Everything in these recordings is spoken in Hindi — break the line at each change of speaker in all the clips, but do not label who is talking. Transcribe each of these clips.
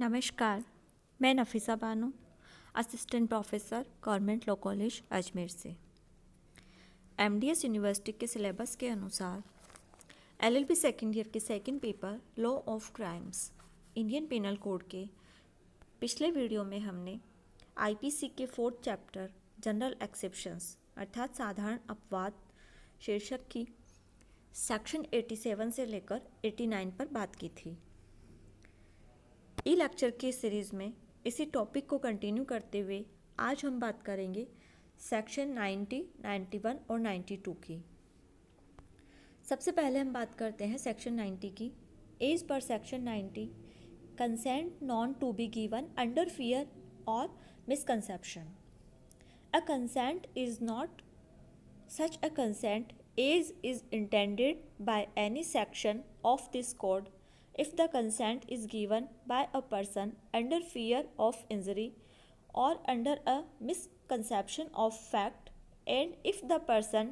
नमस्कार। मैं Nafisa Bano, assistant professor government law college Ajmer से। एमडीएस यूनिवर्सिटी के सिलेबस के अनुसार एलएलबी सेकेंड ईयर के second paper law of crimes Indian penal code के पिछले वीडियो में हमने आईपीसी के फोर्थ चैप्टर जनरल एक्सेप्शंस अर्थात साधारण अपवाद शीर्षक की सेक्शन 87 से लेकर 89 पर बात की थी। ई लेक्चर की सीरीज़ में इसी टॉपिक को कंटिन्यू करते हुए आज हम बात करेंगे सेक्शन 90, 91 और 92 की। सबसे पहले हम बात करते हैं सेक्शन 90 की। As per section 90 consent not to be given under fear और misconception. A consent is not such a consent as is intended by any section of this code if the consent is given by a person under fear of injury or under a misconception of fact, and if the person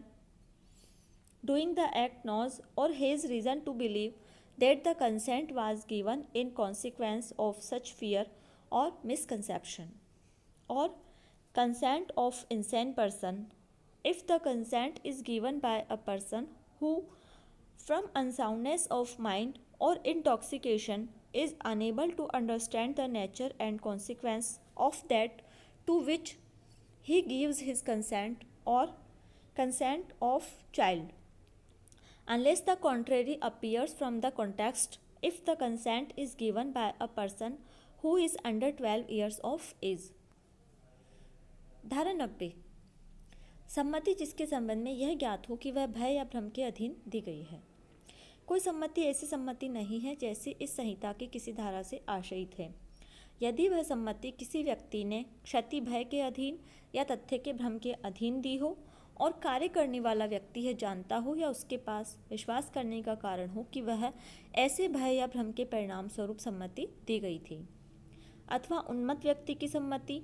doing the act knows or has reason to believe that the consent was given in consequence of such fear or misconception, or consent of insane person if the consent is given by a person who from unsoundness of mind or intoxication is unable to understand the nature and consequence of that to which he gives his consent, or consent of child unless the contrary appears from the context if the consent is given by a person who is under 12 years of age। धारा 90। सम्मति जिसके संबंध में यह ज्ञात हो कि वह भय या भ्रम के अधीन दी गई है। कोई सम्मति ऐसी सम्मति नहीं है जैसी इस संहिता की किसी धारा से आश्रित है यदि वह सम्मति किसी व्यक्ति ने क्षति भय के अधीन या तथ्य के भ्रम के अधीन दी हो और कार्य करने वाला व्यक्ति यह जानता हो या उसके पास विश्वास करने का कारण हो कि वह ऐसे भय या भ्रम के परिणाम स्वरूप सम्मति दी गई थी। अथवा उन्मत्त व्यक्ति की सम्मति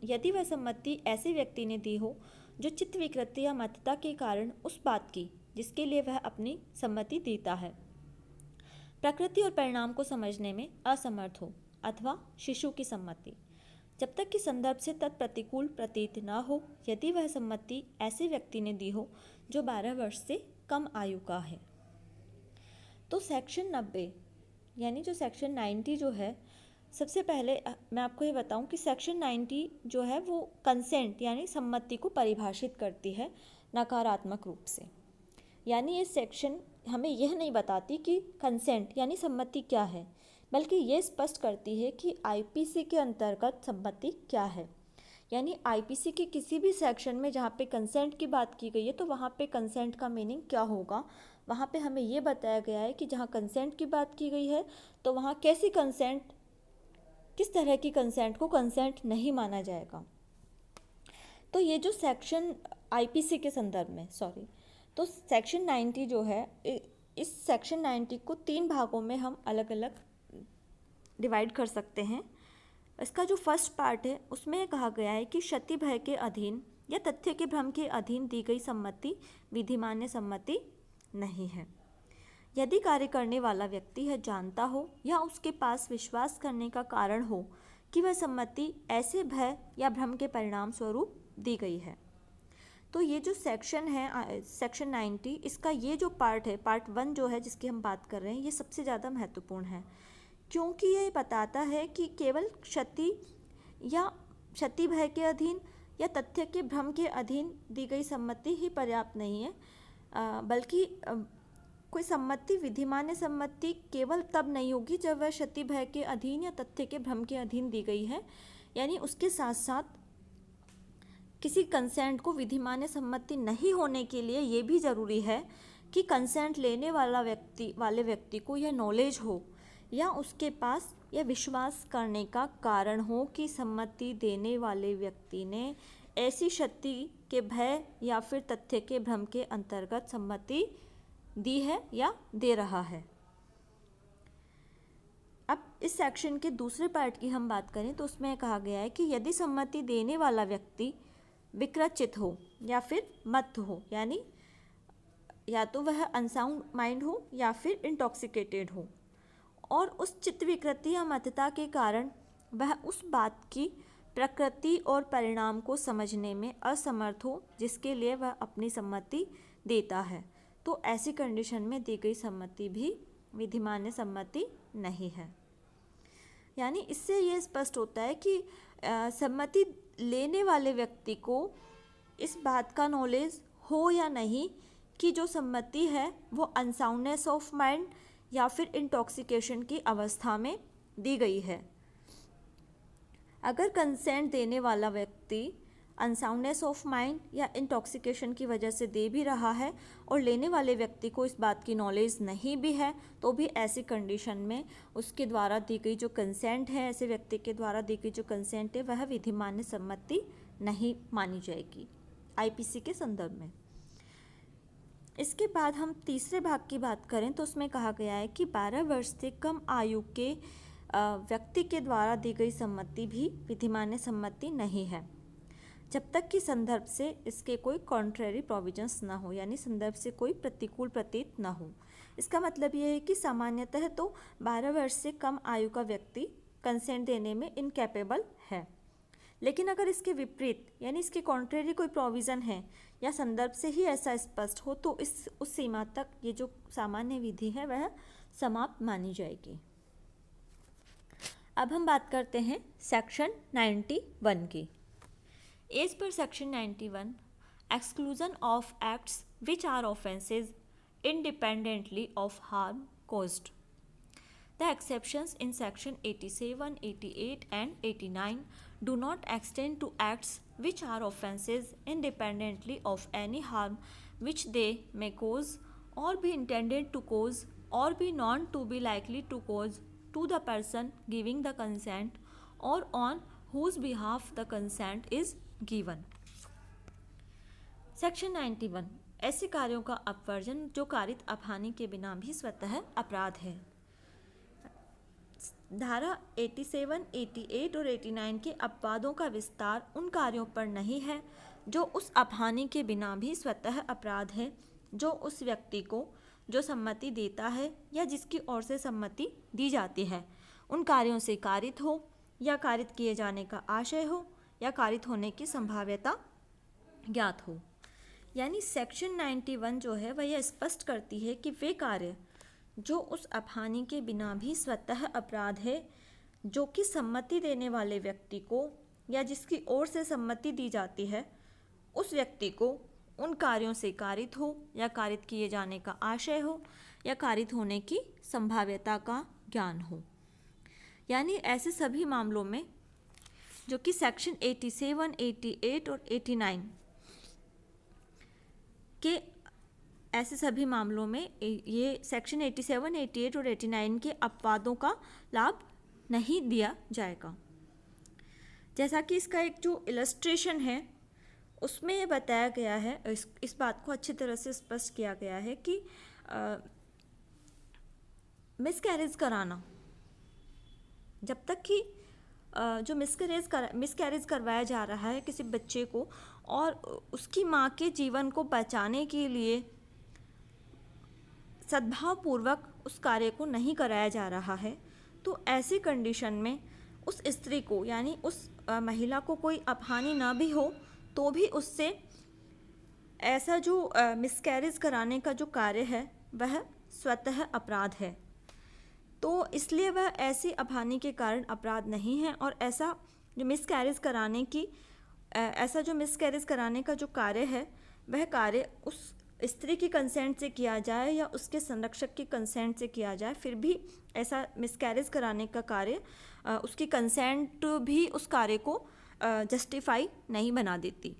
यदि वह सम्मति ऐसे व्यक्ति ने दी हो जो चित्त विकृति या मत्तता के कारण उस बात की जिसके लिए वह अपनी सम्मति देता है प्रकृति और परिणाम को समझने में असमर्थ हो। अथवा शिशु की सम्मति जब तक कि संदर्भ से तत्प्रतिकूल प्रतीत न हो यदि वह सम्मति ऐसे व्यक्ति ने दी हो जो 12 वर्ष से कम आयु का है। तो सेक्शन 90 यानी जो सेक्शन 90 जो है, सबसे पहले मैं आपको ये बताऊं कि सेक्शन 90 जो है वो कंसेंट यानी सम्मति को परिभाषित करती है नकारात्मक रूप से। यानी ये सेक्शन हमें यह नहीं बताती कि कंसेंट यानी सम्मति क्या है, बल्कि ये स्पष्ट करती है कि आईपीसी के अंतर्गत सम्मति क्या है। यानी आईपीसी के किसी भी सेक्शन में जहाँ पे कंसेंट की बात की गई है तो वहाँ पे कंसेंट का मीनिंग क्या होगा, वहाँ पे हमें ये बताया गया है कि जहाँ कंसेंट की बात की गई है तो वहाँ कैसी कंसेंट, किस तरह की कंसेंट को कंसेंट नहीं माना जाएगा। तो ये जो सेक्शन आईपीसी के संदर्भ में तो सेक्शन 90 जो है, इस सेक्शन 90 को 3 भागों में हम अलग अलग डिवाइड कर सकते हैं। इसका जो फर्स्ट पार्ट है उसमें कहा गया है कि क्षति भय के अधीन या तथ्य के भ्रम के अधीन दी गई सम्मति विधिमान्य सम्मति नहीं है यदि कार्य करने वाला व्यक्ति यह जानता हो या उसके पास विश्वास करने का कारण हो कि वह सम्मति ऐसे भय या भ्रम के परिणाम स्वरूप दी गई है। तो ये जो सेक्शन है सेक्शन 90, इसका ये जो पार्ट है, पार्ट 1 जो है जिसकी हम बात कर रहे हैं, ये सबसे ज़्यादा महत्वपूर्ण है क्योंकि ये बताता है कि केवल क्षति या क्षति भय के अधीन या तथ्य के भ्रम के अधीन दी गई सम्मति ही पर्याप्त नहीं है, बल्कि कोई सम्मति विधिमान्य सम्मति केवल तब नहीं होगी जब वह क्षति भय के अधीन या तथ्य के भ्रम के अधीन दी गई है। यानी उसके साथ साथ किसी कंसेंट को विधिमान्य सम्मति नहीं होने के लिए ये भी ज़रूरी है कि कंसेंट लेने वाले व्यक्ति को यह नॉलेज हो या उसके पास यह विश्वास करने का कारण हो कि सम्मति देने वाले व्यक्ति ने ऐसी क्षति के भय या फिर तथ्य के भ्रम के अंतर्गत सम्मति दी है या दे रहा है। अब इस सेक्शन के दूसरे पार्ट की हम बात करें तो उसमें कहा गया है कि यदि सम्मति देने वाला व्यक्ति विकृत हो या फिर मत्त हो, यानी या तो वह अनसाउंड माइंड हो या फिर इंटॉक्सिकेटेड हो और उस चित्त विकृति या मतता के कारण वह उस बात की प्रकृति और परिणाम को समझने में असमर्थ हो जिसके लिए वह अपनी सम्मति देता है, तो ऐसी कंडीशन में दी गई सम्मति भी विधिमान्य सम्मति नहीं है। यानी इससे ये स्पष्ट होता है कि सम्मति लेने वाले व्यक्ति को इस बात का नॉलेज हो या नहीं कि जो सम्मति है वो अनसाउंडनेस ऑफ माइंड या फिर इंटॉक्सिकेशन की अवस्था में दी गई है। अगर कंसेंट देने वाला व्यक्ति अनसाउंडनेस ऑफ माइंड या इंटॉक्सिकेशन की वजह से दे भी रहा है और लेने वाले व्यक्ति को इस बात की नॉलेज नहीं भी है, तो भी ऐसी कंडीशन में उसके द्वारा दी गई जो कंसेंट है, ऐसे व्यक्ति के द्वारा दी गई जो कंसेंट है वह विधिमान्य सम्मति नहीं मानी जाएगी आईपीसी के संदर्भ में। इसके बाद हम तीसरे भाग की बात करें तो उसमें कहा गया है कि 12 वर्ष से कम आयु के व्यक्ति के द्वारा दी गई सम्मति भी विधिमान्य सम्मति नहीं है, जब तक कि संदर्भ से इसके कोई कॉन्ट्रेरी प्रोविजंस ना हो, यानी संदर्भ से कोई प्रतिकूल प्रतीत ना हो। इसका मतलब ये है कि सामान्यतः तो 12 वर्ष से कम आयु का व्यक्ति कंसेंट देने में इनकैपेबल है, लेकिन अगर इसके विपरीत यानी इसके कॉन्ट्रेरी कोई प्रोविज़न है या संदर्भ से ही ऐसा स्पष्ट हो तो उस सीमा तक ये जो सामान्य विधि है वह समाप्त मानी जाएगी। अब हम बात करते हैं सेक्शन 91 की। As per section 91 exclusion of acts which are offences independently of harm caused. The exceptions in section 87, 88 and 89 do not extend to acts which are offences independently of any harm which they may cause or be intended to cause or be known to be likely to cause to the person giving the consent or on whose behalf the consent is given. Section 91 ऐसे कार्यों का अपवर्जन जो कारित अपहानि के बिना भी स्वतः अपराध है। धारा 87, 88 और 89 के अपवादों का विस्तार उन कार्यों पर नहीं है जो उस अपहानि के बिना भी स्वतः अपराध है, जो उस व्यक्ति को जो सम्मति देता है या जिसकी ओर से सम्मति दी जाती है उन कार्यों से कारित हो या कारित किए जाने का आशय हो या कारित होने की संभाव्यता ज्ञात हो। यानी सेक्शन 91 जो है वह यह स्पष्ट करती है कि वे कार्य जो उस अपहानि के बिना भी स्वतः अपराध है, जो कि सम्मति देने वाले व्यक्ति को या जिसकी ओर से सम्मति दी जाती है उस व्यक्ति को उन कार्यों से कारित हो या कारित किए जाने का आशय हो या कारित होने की संभाव्यता का ज्ञान हो। यानी ऐसे सभी मामलों में जो कि सेक्शन 87, 88 और 89 के ऐसे सभी मामलों में ये सेक्शन 87, 88 और 89 के अपवादों का लाभ नहीं दिया जाएगा। जैसा कि इसका एक जो इलस्ट्रेशन है उसमें ये बताया गया है, इस बात को अच्छी तरह से स्पष्ट किया गया है कि मिसकैरेज कराना, जब तक कि जो मिसकैरेज करवाया जा रहा है किसी बच्चे को और उसकी माँ के जीवन को बचाने के लिए सद्भावपूर्वक उस कार्य को नहीं कराया जा रहा है, तो ऐसी कंडीशन में उस स्त्री को यानी उस महिला को कोई अपहानि ना भी हो तो भी उससे ऐसा जो मिसकैरेज कराने का जो कार्य है वह स्वतः अपराध है। तो इसलिए वह ऐसी अपहानि के कारण अपराध नहीं है और ऐसा जो मिसकैरेज कराने का जो कार्य है वह कार्य उस स्त्री की कंसेंट से किया जाए या उसके संरक्षक की कंसेंट से किया जाए, फिर भी ऐसा मिसकैरेज कराने का कार्य उसकी कंसेंट भी उस कार्य को जस्टिफाई नहीं बना देती।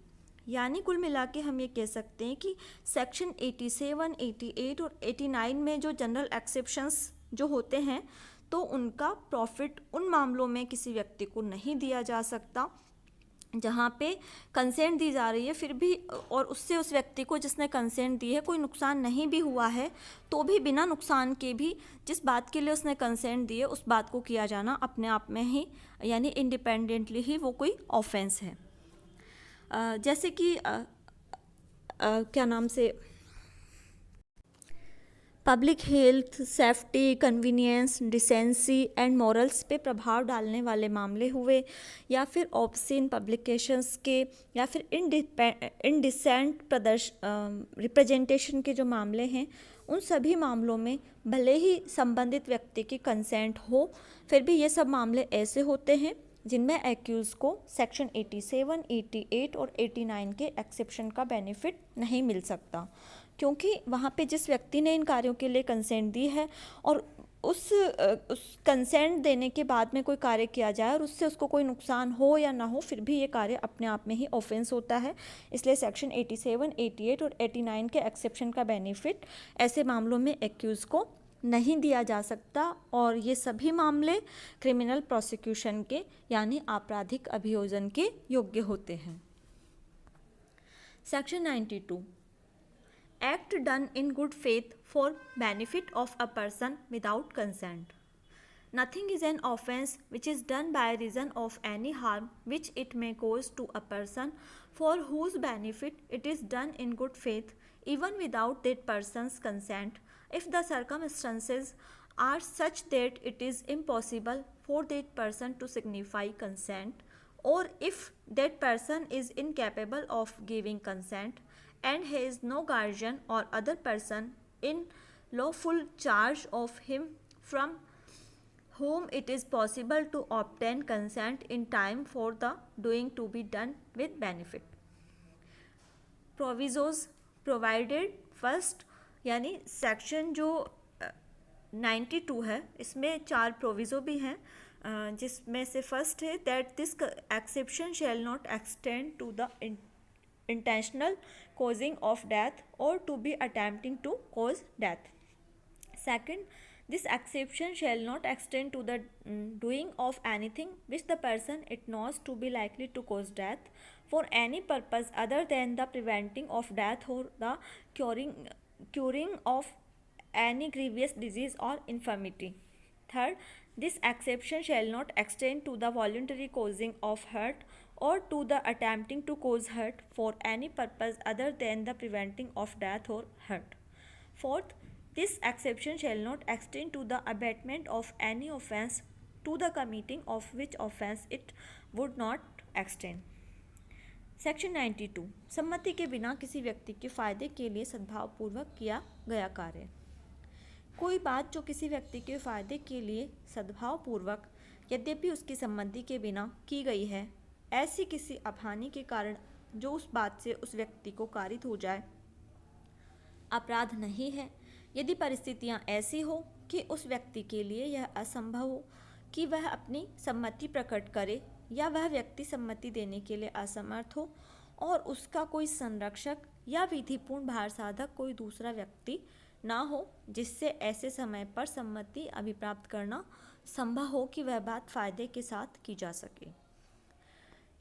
यानी कुल मिला के हम ये कह सकते हैं कि सेक्शन 87, 88 और 89 में जो जनरल एक्सेप्शंस जो होते हैं तो उनका प्रॉफिट उन मामलों में किसी व्यक्ति को नहीं दिया जा सकता जहाँ पे कंसेंट दी जा रही है फिर भी और उससे उस व्यक्ति को जिसने कंसेंट दी है कोई नुकसान नहीं भी हुआ है, तो भी बिना नुकसान के भी जिस बात के लिए उसने कंसेंट दी है उस बात को किया जाना अपने आप में ही यानी इंडिपेंडेंटली ही वो कोई ऑफेंस है। जैसे कि क्या नाम से public health, safety, convenience, decency and morals पे प्रभाव डालने वाले मामले हुए, या फिर ऑब्ससीन पब्लिकेशंस के, या फिर इनडिसेंट रिप्रेजेंटेशन के जो मामले हैं, उन सभी मामलों में भले ही संबंधित व्यक्ति की कंसेंट हो, फिर भी ये सब मामले ऐसे होते हैं जिनमें एक्यूज को सेक्शन 87, 88 और 89 के एक्सेप्शन का बेनिफिट नहीं मिल सकता, क्योंकि वहाँ पे जिस व्यक्ति ने इन कार्यों के लिए कंसेंट दी है और उस कंसेंट देने के बाद में कोई कार्य किया जाए और उससे उसको कोई नुकसान हो या ना हो, फिर भी ये कार्य अपने आप में ही ऑफेंस होता है। इसलिए सेक्शन 87, 88 और 89 के एक्सेप्शन का बेनिफिट ऐसे मामलों में एक्यूज को नहीं दिया जा सकता, और ये सभी मामले क्रिमिनल प्रोसिक्यूशन के यानी आपराधिक अभियोजन के योग्य होते हैं। Section 92, act done in good faith for benefit of a person without consent. Nothing is an offence which is done by reason of any harm which it may cause to a person for whose benefit it is done in good faith, even without that person's consent, if the circumstances are such that it is impossible for that person to signify consent, or if that person is incapable of giving consent and has no guardian or other person in lawful charge of him from whom it is possible to obtain consent in time for the doing to be done with benefit. Provisos provided first, यानी सेक्शन जो 92 है इसमें 4 प्रोविज़ो भी हैं, जिसमें से फर्स्ट है that this exception shall not extend to the intentional causing of death or to be attempting to cause death. Second, this exception shall not extend to the doing of anything which the person it knows to be likely to cause death for any purpose other than the preventing of death or the curing of any grievous disease or infirmity. Third, this exception shall not extend to the voluntary causing of hurt or to the attempting to cause hurt for any purpose other than the preventing of death or hurt. Fourth, this exception shall not extend to the abatement of any offence to the committing of which offence it would not extend. Section 92, सम्मति के बिना किसी व्यक्ति के फायदे के लिए सद्भावपूर्वक किया गया कार्य। कोई बात जो किसी व्यक्ति के फायदे के लिए सद्भावपूर्वक यद्यपि उसकी सम्मति के बिना की गई है, ऐसी किसी अपहानि के कारण जो उस बात से उस व्यक्ति को कारित हो जाए, अपराध नहीं है यदि परिस्थितियां ऐसी हो कि उस व्यक्ति के लिए यह असंभव हो कि वह अपनी सम्मति प्रकट करे, या वह व्यक्ति सम्मति देने के लिए असमर्थ हो और उसका कोई संरक्षक या विधिपूर्ण भार साधक कोई दूसरा व्यक्ति ना हो जिससे ऐसे समय पर सम्मति अभिप्राप्त करना संभव हो कि वह बात फायदे के साथ की जा सके।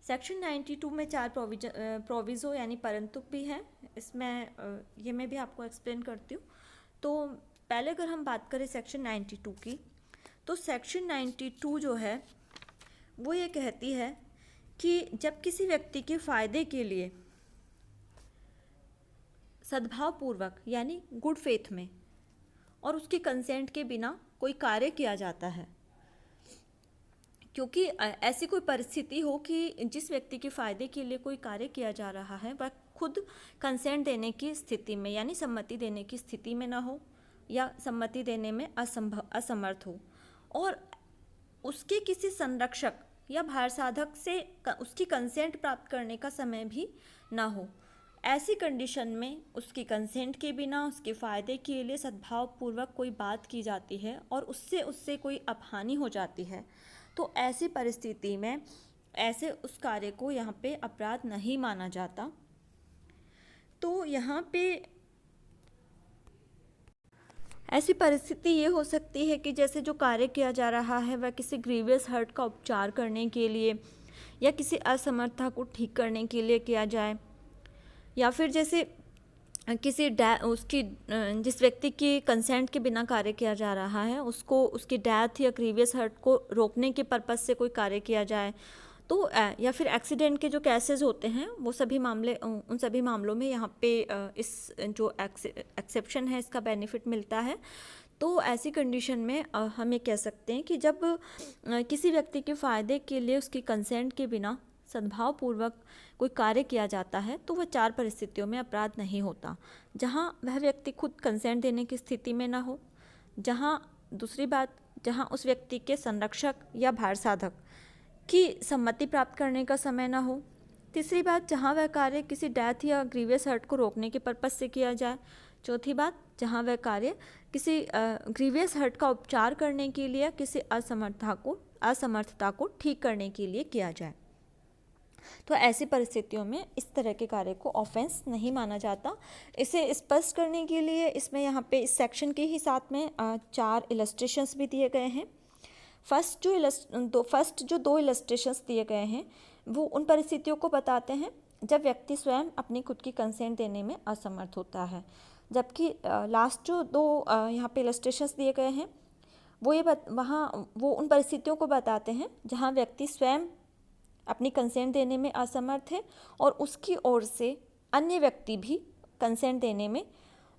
सेक्शन 92 में 4 प्रोविज़ो यानी परंतु भी हैं, इसमें ये मैं भी आपको एक्सप्लेन करती हूँ। तो पहले अगर हम बात करें सेक्शन 92 की, तो सेक्शन 92 जो है वो ये कहती है कि जब किसी व्यक्ति के फ़ायदे के लिए सद्भावपूर्वक यानी गुड फेथ में और उसके कंसेंट के बिना कोई कार्य किया जाता है, क्योंकि ऐसी कोई परिस्थिति हो कि जिस व्यक्ति के फ़ायदे के लिए कोई कार्य किया जा रहा है वह खुद कंसेंट देने की स्थिति में यानी सम्मति देने की स्थिति में ना हो या सम्मति देने में असमर्थ हो, और उसके किसी संरक्षक या भार साधक से उसकी कंसेंट प्राप्त करने का समय भी ना हो। ऐसी कंडीशन में उसकी कंसेंट के बिना उसके फ़ायदे के लिए सद्भावपूर्वक कोई बात की जाती है और उससे कोई अपहानि हो जाती है, तो ऐसी परिस्थिति में ऐसे उस कार्य को यहाँ पे अपराध नहीं माना जाता। तो यहाँ पे ऐसी परिस्थिति ये हो सकती है कि जैसे जो कार्य किया जा रहा है वह किसी ग्रीवियस हर्ट का उपचार करने के लिए या किसी असमर्थता को ठीक करने के लिए किया जाए, या फिर जैसे किसी उसकी जिस व्यक्ति की कंसेंट के बिना कार्य किया जा रहा है उसको उसकी डेथ या ग्रीवियस हर्ट को रोकने के पर्पस से कोई कार्य किया जाए, तो या फिर एक्सीडेंट के जो केसेस होते हैं वो सभी मामले, उन सभी मामलों में यहाँ पे इस जो एक्सेप्शन है इसका बेनिफिट मिलता है। तो ऐसी कंडीशन में हम ये कह सकते हैं कि जब किसी व्यक्ति के फ़ायदे के लिए उसकी कंसेंट के बिना सद्भावपूर्वक कोई कार्य किया जाता है तो वह 4 परिस्थितियों में अपराध नहीं होता। जहाँ वह व्यक्ति खुद कंसेंट देने की स्थिति में ना हो, दूसरी बात, जहाँ उस व्यक्ति के संरक्षक या भार साधक की सम्मति प्राप्त करने का समय ना हो। तीसरी बात, जहाँ वह कार्य किसी डेथ या ग्रीवियस हर्ट को रोकने के पर्पज से किया जाए। चौथी बात, जहाँ वह कार्य किसी ग्रीवियस हर्ट का उपचार करने के लिए किसी असमर्थता को ठीक करने के लिए किया जाए। तो ऐसी परिस्थितियों में इस तरह के कार्य को ऑफेंस नहीं माना जाता। इसे स्पष्ट करने के लिए इसमें यहाँ पे इस सेक्शन के ही साथ में 4 इलस्ट्रेशंस भी दिए गए हैं। फर्स्ट जो 2 इलस्ट्रेशंस दिए गए हैं वो उन परिस्थितियों को बताते हैं जब व्यक्ति स्वयं अपनी खुद की कंसेंट देने में असमर्थ होता है, जबकि लास्ट जो 2 यहाँ पे इलस्ट्रेशंस दिए गए हैं वो उन परिस्थितियों को बताते हैं जहाँ व्यक्ति स्वयं अपनी कंसेंट देने में असमर्थ है और उसकी ओर से अन्य व्यक्ति भी कंसेंट देने में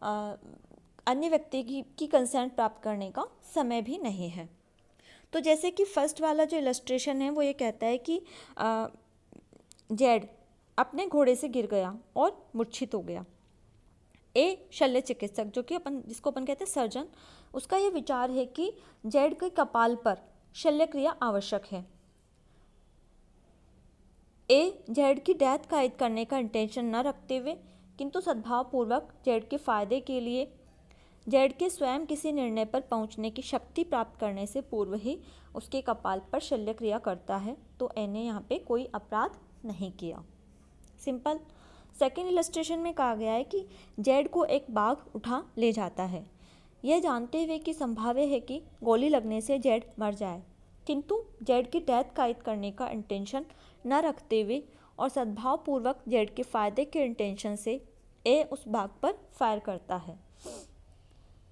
अन्य व्यक्ति की कंसेंट प्राप्त करने का समय भी नहीं है। तो जैसे कि फर्स्ट वाला जो इलस्ट्रेशन है वो ये कहता है कि जेड अपने घोड़े से गिर गया और मूर्छित हो गया। ए शल्य चिकित्सक जिसको अपन कहते हैं सर्जन, उसका ये विचार है कि जेड के कपाल पर शल्य क्रिया आवश्यक है। ए जेड की डेथ कायद करने का इंटेंशन न रखते हुए किंतु सद्भावपूर्वक जेड के फायदे के लिए जेड के स्वयं किसी निर्णय पर पहुंचने की शक्ति प्राप्त करने से पूर्व ही उसके कपाल पर शल्य क्रिया करता है, तो ए ने यहाँ पे कोई अपराध नहीं किया। सिंपल। सेकेंड इलस्ट्रेशन में कहा गया है कि जेड को एक बाघ उठा ले जाता है, यह जानते हुए कि संभाव्य है कि गोली लगने से जेड मर जाए, किंतु जेड की डेथ कायद करने का इंटेंशन न रखते हुए और सद्भावपूर्वक जेड के फायदे के इंटेंशन से ए उस बाघ पर फायर करता है।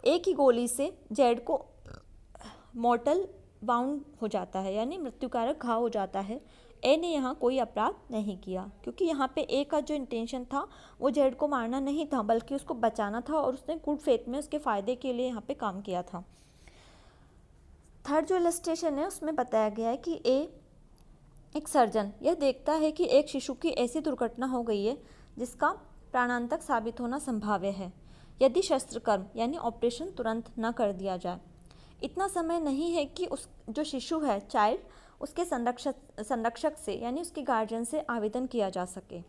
ए की गोली से जेड को मॉर्टल बाउंड हो जाता है, यानी मृत्युकारक घाव हो जाता है। ए ने यहाँ कोई अपराध नहीं किया, क्योंकि यहाँ पे ए का जो इंटेंशन था वो जेड को मारना नहीं था बल्कि उसको बचाना था, और उसने गुड फेथ में उसके फ़ायदे के लिए यहाँ पे काम किया था। थर्ड जो इलस्ट्रेशन है उसमें बताया गया है कि ए एक सर्जन यह देखता है कि एक शिशु की ऐसी दुर्घटना हो गई है जिसका प्राणांतक साबित होना संभाव्य है यदि शस्त्रकर्म यानी ऑपरेशन तुरंत न कर दिया जाए। इतना समय नहीं है कि उस जो शिशु है चाइल्ड उसके संरक्षक से यानी उसके गार्जियन से आवेदन किया जा सके।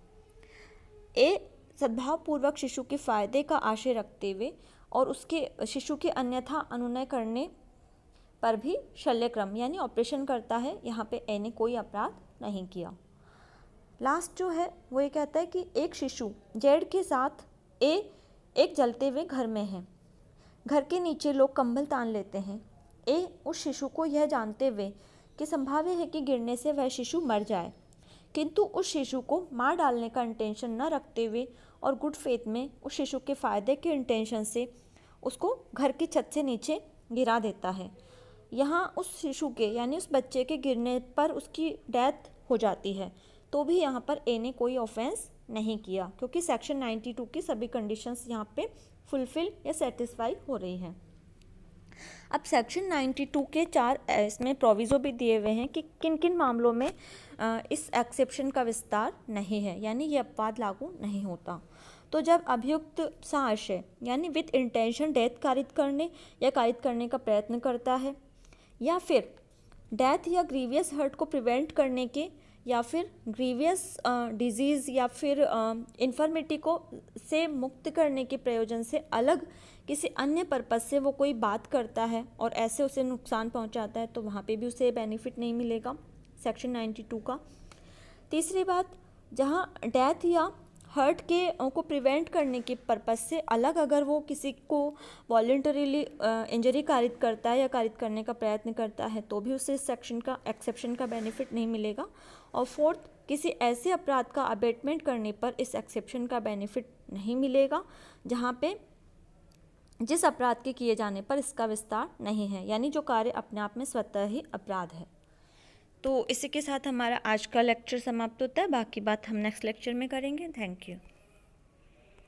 ए सद्भावपूर्वक शिशु के फायदे का आशय रखते हुए और उसके शिशु के अन्यथा अनुनय करने पर भी शल्यक्रम यानी ऑपरेशन करता है। यहाँ पे ए ने कोई अपराध नहीं किया। लास्ट जो है वो ये कहता है कि एक शिशु जेड के साथ ए एक जलते हुए घर में है, घर के नीचे लोग कंबल तान लेते हैं। ए उस शिशु को यह जानते हुए कि संभाव्य है कि गिरने से वह शिशु मर जाए, किंतु उस शिशु को मार डालने का इंटेंशन न रखते हुए और गुड फेथ में उस शिशु के फायदे के इंटेंशन से उसको घर की छत से नीचे गिरा देता है। यहाँ उस शिशु के यानी उस बच्चे के गिरने पर उसकी डेथ हो जाती है, तो भी यहाँ पर ए ने कोई ऑफेंस नहीं किया, क्योंकि सेक्शन 92 की सभी कंडीशंस यहाँ पे फुलफिल या सेटिस्फाई हो रही हैं। अब सेक्शन 92 के 4 इसमें प्रोविज़ो भी दिए हुए हैं कि किन किन मामलों में इस एक्सेप्शन का विस्तार नहीं है, यानी ये अपवाद लागू नहीं होता। तो जब अभियुक्त साहस्य यानी विद इंटेंशन डेथ कारित करने या कारित करने का प्रयत्न करता है, या फिर डेथ या ग्रीवियस हर्ट को प्रिवेंट करने के, या फिर ग्रीवियस डिजीज़ या फिर इन्फर्मिटी को से मुक्त करने के प्रयोजन से अलग किसी अन्य पर्पस से वो कोई बात करता है और ऐसे उसे नुकसान पहुंचाता है, तो वहाँ पे भी उसे बेनिफिट नहीं मिलेगा सेक्शन 92 का। तीसरी बात, जहाँ डेथ या हर्ट के को प्रिवेंट करने के पर्पस से अलग अगर वो किसी को वॉलंटरीली इंजरी कारित करता है या कारित करने का प्रयत्न करता है, तो भी उसे इस सेक्शन का एक्सेप्शन का बेनिफिट नहीं मिलेगा। और फोर्थ, किसी ऐसे अपराध का अबेटमेंट करने पर इस एक्सेप्शन का बेनिफिट नहीं मिलेगा जहाँ पे जिस अपराध के किए जाने पर इसका विस्तार नहीं है, यानी जो कार्य अपने आप में स्वतः ही अपराध है। तो इसी के साथ हमारा आज का लेक्चर समाप्त होता है, बाकी बात हम नेक्स्ट लेक्चर में करेंगे। Thank you.